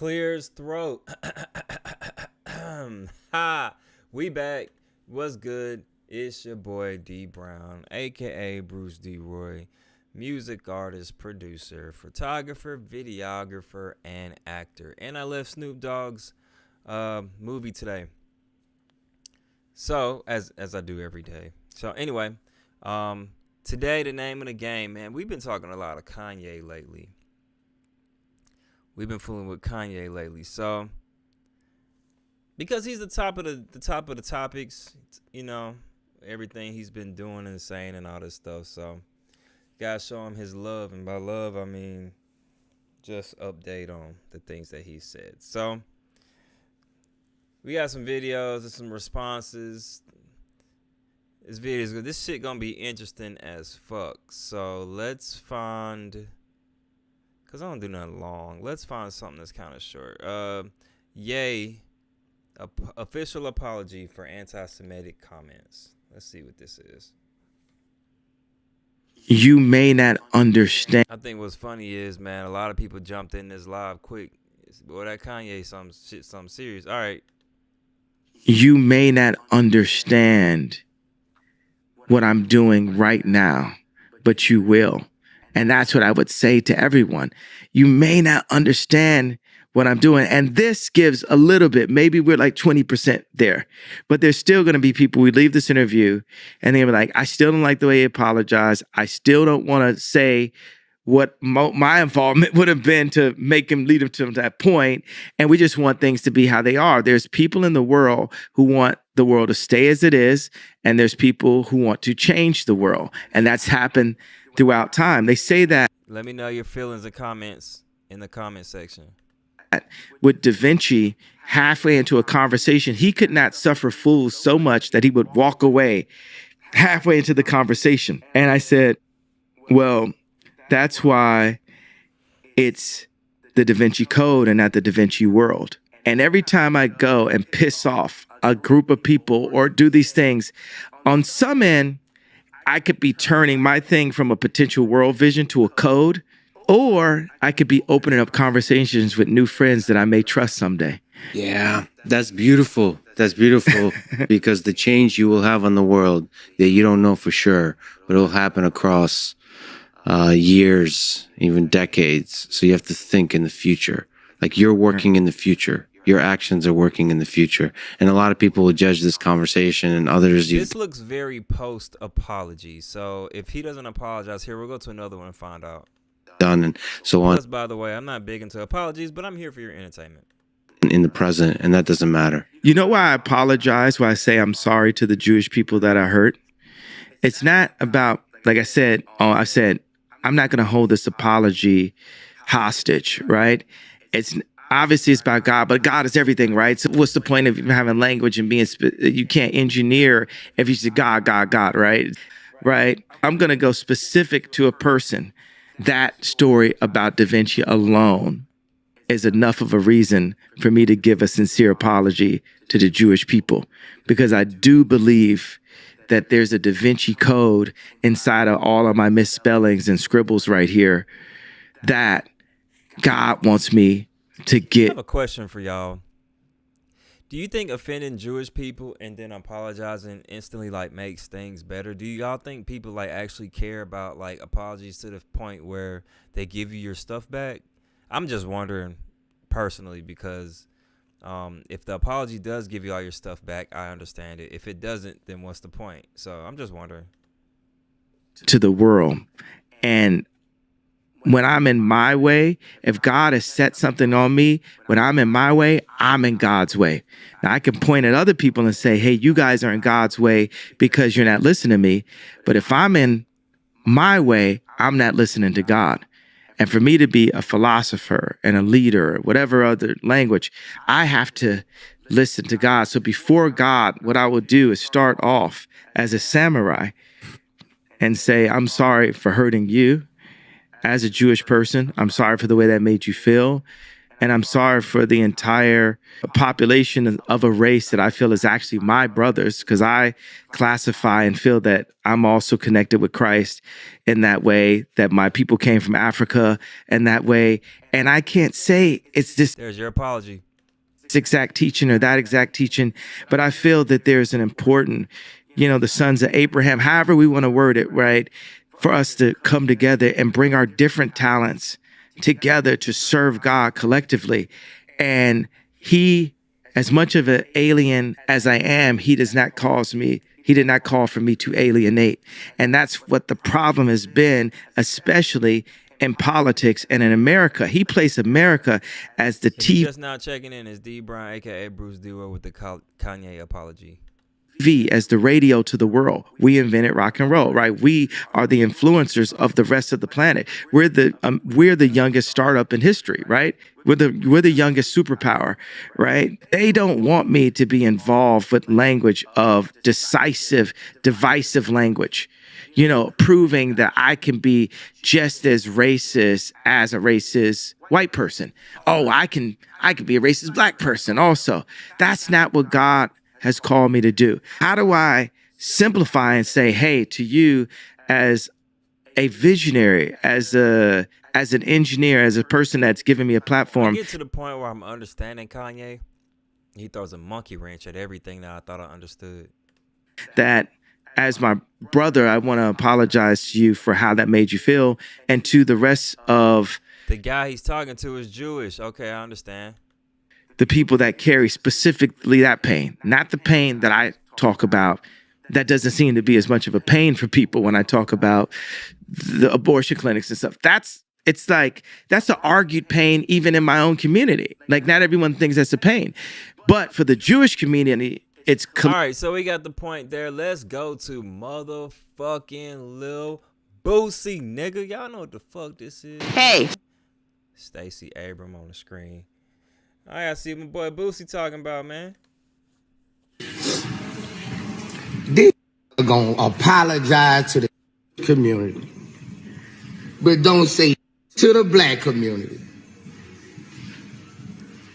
Clear his throat. Ha! We back. What's good? It's your boy Dee Brown, aka Bruce D. Roy, music artist, producer, photographer, videographer, and actor. And I left Snoop Dogg's movie today. So as I do every day. So anyway, today the name of the game, man. We've been talking a lot of Kanye lately. We've been fooling with Kanye lately, so because he's the top of the topics, you know, everything he's been doing and saying and all this stuff. So, gotta show him his love, and by love I mean just update on the things that he said. So, we got some videos and some responses. This shit gonna be interesting as fuck. So let's find. Because I don't do nothing long. Let's find something that's kind of short. Yay. Official apology for anti-Semitic comments. Let's see what this is. You may not understand. I think what's funny is, man, a lot of people jumped in this live quick. Boy, that Kanye something serious. All right. You may not understand what I'm doing right now, but you will. And that's what I would say to everyone. You may not understand what I'm doing. And this gives a little bit, maybe we're like 20% there, but there's still going to be people, we leave this interview and they're like, I still don't like the way he apologized. I still don't want to say what my involvement would have been to make him lead him to that point. And we just want things to be how they are. There's people in the world who want the world to stay as it is. And there's people who want to change the world. And that's happened throughout time. They say that. Let me know your feelings and comments in the comment section. With Da Vinci, halfway into a conversation, he could not suffer fools so much that he would walk away halfway into the conversation. And I said, well, that's why it's the Da Vinci Code and not the Da Vinci world. And every time I go and piss off a group of people or do these things, on some end, I could be turning my thing from a potential world vision to a code, or I could be opening up conversations with new friends that I may trust someday. Yeah, that's beautiful. That's beautiful because the change you will have on the world that you don't know for sure, but it'll happen across years, even decades. So you have to think in the future. Like you're working in the future. Your actions are working in the future. And a lot of people will judge this conversation and others. This looks very post-apology. So if he doesn't apologize here, we'll go to another one and find out. Done and so on. Plus, by the way, I'm not big into apologies, but I'm here for your entertainment. In the present, and that doesn't matter. You know why I apologize, why I say I'm sorry to the Jewish people that I hurt? It's not about, like I said, I'm not going to hold this apology hostage, right? Obviously, it's about God, but God is everything, right? So what's the point of even having language and being, you can't engineer if you say God, right? Right? I'm going to go specific to a person. That story about Da Vinci alone is enough of a reason for me to give a sincere apology to the Jewish people, because I do believe that there's a Da Vinci Code inside of all of my misspellings and scribbles right here that God wants me to get. I have a question for y'all. Do you think offending Jewish people and then apologizing instantly like makes things better? Do y'all think people like actually care about like apologies to the point where they give you your stuff back? I'm just wondering personally, because if the apology does give you all your stuff back, I understand it. If it doesn't, then what's the point? So I'm just wondering. To the world. And when I'm in my way, if God has set something on me, when I'm in my way, I'm in God's way. Now, I can point at other people and say, hey, you guys are in God's way because you're not listening to me. But if I'm in my way, I'm not listening to God. And for me to be a philosopher and a leader, whatever other language, I have to listen to God. So before God, what I will do is start off as a samurai and say, I'm sorry for hurting you. As a Jewish person, I'm sorry for the way that made you feel. And I'm sorry for the entire population of a race that I feel is actually my brothers, because I classify and feel that I'm also connected with Christ in that way, that my people came from Africa in that way. And I can't say it's this There's your apology. exact teaching or that exact teaching, but I feel that there's an important, the sons of Abraham, however we want to word it, right? For us to come together and bring our different talents together to serve God collectively. And he, as much of an alien as I am, he did not call for me to alienate. And that's what the problem has been, especially in politics and in America. He placed America as the Just now checking in is Dee Brown, aka Bruce Duo, with the Kanye apology. As the radio to the world. We invented rock and roll, right? We are the influencers of the rest of the planet. We're the youngest startup in history, right? We're the youngest superpower, right? They don't want me to be involved with language of divisive language. Proving that I can be just as racist as a racist white person. Oh, I can be a racist black person also. That's not what God has called me to do. How do I simplify and say, hey, to you as a visionary, as an engineer, as a person that's given me a platform? I get to the point where I'm understanding Kanye. He throws a monkey wrench at everything that I thought I understood. That as my brother, I want to apologize to you for how that made you feel, and to the rest of the guy he's talking to is Jewish. Okay, I understand. The people that carry specifically that pain, not the pain that I talk about. That doesn't seem to be as much of a pain for people when I talk about the abortion clinics and stuff. That's the argued pain even in my own community. Like, not everyone thinks that's a pain. But for the Jewish community, it's... All right, so we got the point there. Let's go to motherfucking Lil Boosie, nigga. Y'all know what the fuck this is. Hey. Stacey Abram on the screen. I gotta see what my boy Boosie talking about, man. This gonna apologize to the community, but don't say to the black community.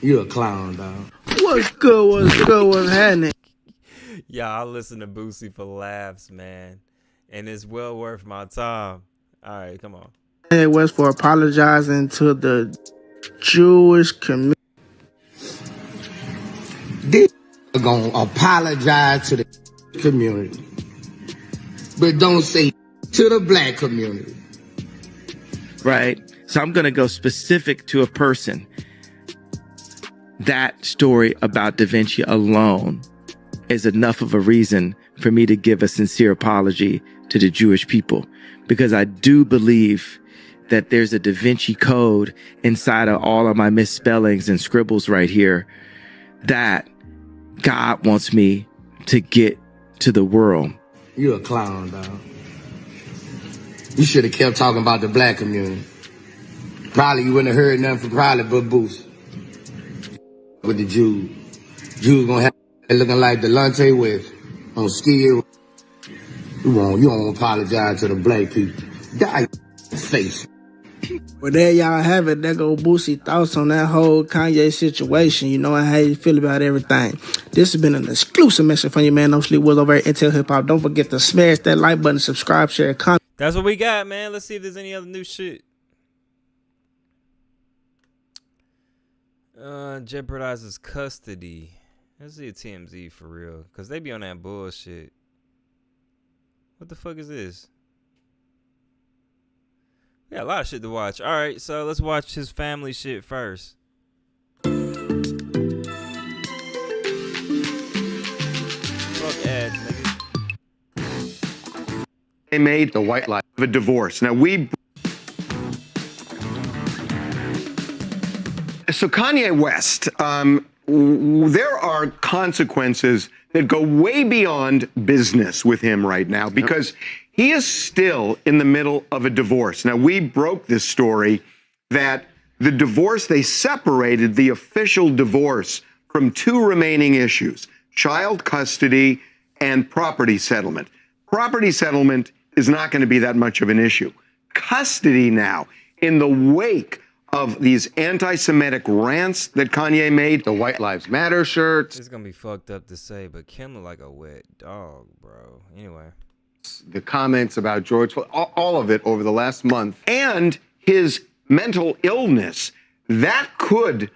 You a clown, dog. What's what's happening? Yeah, I listen to Boosie for laughs, man. And it's well worth my time. All right, come on. Kanye West for apologizing to the Jewish community. This gonna apologize to the community, but don't say to the black community. Right. So I'm going to go specific to a person. That story about Da Vinci alone is enough of a reason for me to give a sincere apology to the Jewish people, because I do believe that there's a Da Vinci code inside of all of my misspellings and scribbles right here that God wants me to get to the world. You a clown, dog. You should have kept talking about the black community. Probably you wouldn't have heard nothing from probably but Boosie. With the Jews. Jews gonna have looking like Delonte West on ski. You won't apologize to the black people. Die face. Well, there y'all have it. There go Boosie thoughts on that whole Kanye situation. You know how you feel about everything. This has been an exclusive message from your man No Sleep Will over at Intel Hip Hop. Don't forget to smash that like button, subscribe, share, comment. That's what we got, man. Let's see if there's any other new shit. Jeopardizes custody. Let's see a TMZ for real, because they be on that bullshit. What the fuck is this? We got a lot of shit to watch. All right, so let's watch his family shit first. Fuck ads, nigga. They made the white lie of a divorce. Now So Kanye West, there are consequences that go way beyond business with him right now, because he is still in the middle of a divorce. Now, we broke this story that the divorce, they separated the official divorce from two remaining issues: child custody and property settlement. Property settlement is not going to be that much of an issue. Custody now, in the wake of these anti-Semitic rants that Kanye made, the White Lives Matter shirts, It's gonna be fucked up to say, but Kim look like a wet dog, bro. Anyway. the comments about George Floyd, all of it over the last month, and his mental illness, that could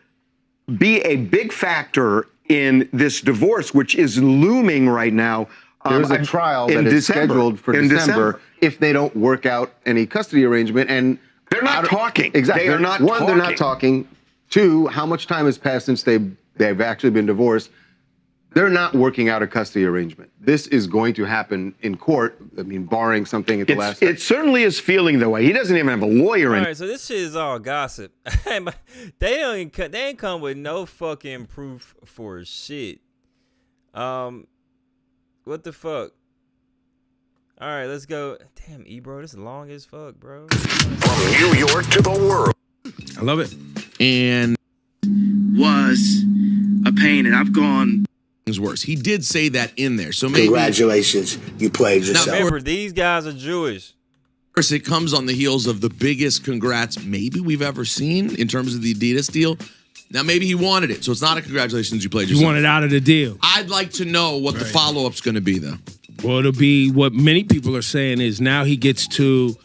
be a big factor in this divorce, which is looming right now. There's a trial that is scheduled for December if they don't work out any custody arrangement. And they're not talking. Exactly. They are not One, talking. they're not talking. Two, how much time has passed since they've actually been divorced? They're not working out a custody arrangement. This is going to happen in court. I mean, barring something at the last. It certainly is feeling that way. He doesn't even have a lawyer. All right, so this shit is all gossip. They ain't come with no fucking proof for shit. What the fuck? All right, let's go. Damn, bro, this is long as fuck, bro. From New York to the world. I love it. And Was a pain, and I've gone. things worse. He did say that in there. So maybe Congratulations, you played yourself. Now, Remember, these guys are Jewish. course, it comes on the heels of the biggest congrats maybe we've ever seen in terms of the Adidas deal. Now, maybe he wanted it, so it's not a congratulations, you played yourself. You wanted out of the deal. I'd like to know what the follow-up's going to be, though. Well, it'll be what many people are saying is now he gets to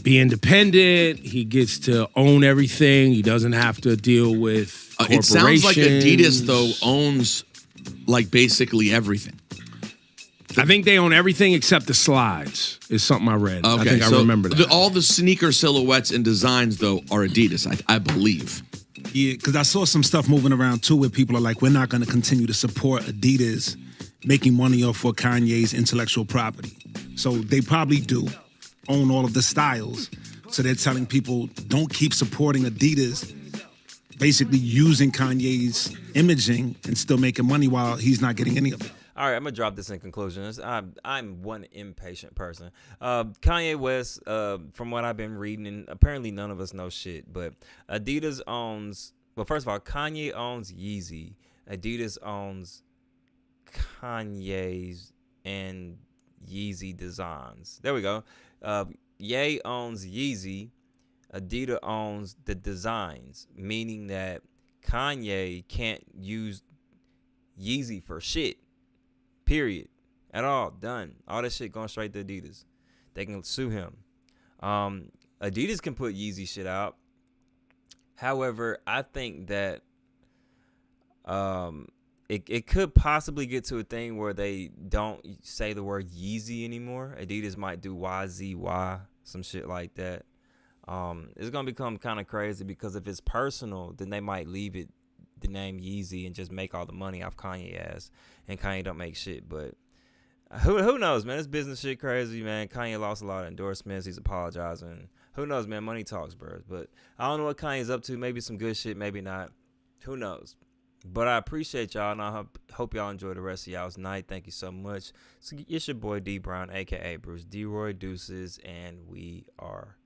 be independent. He gets to own everything. He doesn't have to deal with It sounds like Adidas, though, owns, like, basically everything. I think they own everything except the slides, is something I read. Okay, I think so I remember that. all the sneaker silhouettes and designs, though, are Adidas, I believe. Yeah, because I saw some stuff moving around, too, where people are like, we're not going to continue to support Adidas making money off for Kanye's intellectual property. So they probably do own all of the styles. So they're telling people, don't keep supporting Adidas, basically using Kanye's imaging and still making money while he's not getting any of it. All right, I'm gonna drop this in conclusion. I'm one impatient person. Kanye West, from what I've been reading, and apparently none of us know shit, but Adidas owns. Well, first of all, Kanye owns Yeezy. Adidas owns Kanye's and Yeezy designs. There we go. Ye owns Yeezy. Adidas owns the designs, meaning that Kanye can't use Yeezy for shit. Period. At all. Done. All that shit going straight to Adidas. They can sue him. Adidas can put Yeezy shit out. However, I think that it could possibly get to a thing where they don't say the word Yeezy anymore. Adidas might do YZY, some shit like that. It's going to become kind of crazy because if it's personal, then they might leave it the name Yeezy and just make all the money off Kanye ass, and Kanye don't make shit. But who knows, man? This business shit crazy, man. Kanye lost a lot of endorsements. He's apologizing. Who knows, man? Money talks, bro. But I don't know what Kanye's up to. Maybe some good shit, maybe not. Who knows? But I appreciate y'all, and I hope y'all enjoy the rest of y'all's night. Thank you so much. So it's your boy Dee Brown, a.k.a. Bruce D. Roy Deuces, and we are